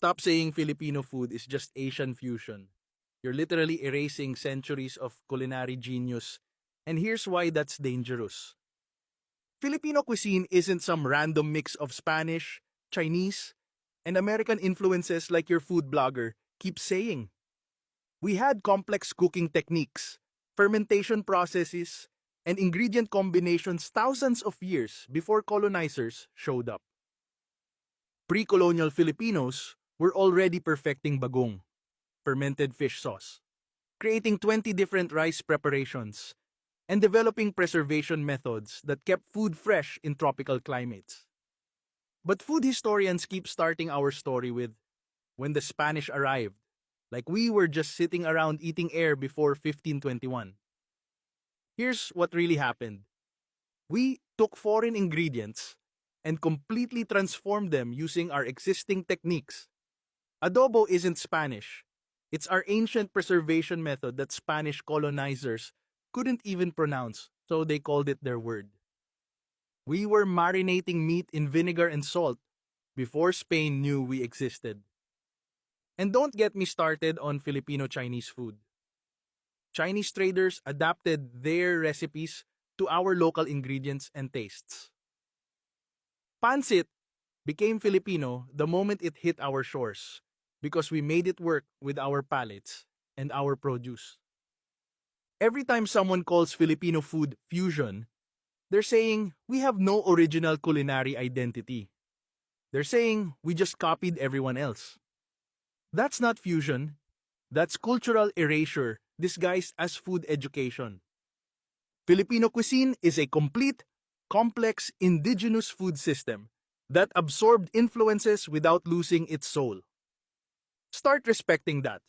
Stop saying Filipino food is just Asian fusion. You're literally erasing centuries of culinary genius, and here's why that's dangerous. Filipino cuisine isn't some random mix of Spanish, Chinese, and American influences like your food blogger keeps saying. We had complex cooking techniques, fermentation processes, and ingredient combinations thousands of years before colonizers showed up. Pre-colonial Filipinos were already perfecting bagong, fermented fish sauce, creating 20 different rice preparations, and developing preservation methods that kept food fresh in tropical climates. But food historians keep starting our story with when the Spanish arrived, like we were just sitting around eating air before 1521. Here's what really happened. We took foreign ingredients and completely transformed them using our existing techniques. Adobo isn't Spanish. It's our ancient preservation method that Spanish colonizers couldn't even pronounce, so they called it their word. We were marinating meat in vinegar and salt before Spain knew we existed. And don't get me started on Filipino Chinese food. Chinese traders adapted their recipes to our local ingredients and tastes. Pancit became Filipino the moment it hit our shores because we made it work with our palates and our produce. Every time someone calls Filipino food fusion, they're saying we have no original culinary identity. They're saying we just copied everyone else. That's not fusion. That's cultural erasure disguised as food education. Filipino cuisine is a complete, complex indigenous food system that absorbed influences without losing its soul. Start respecting that.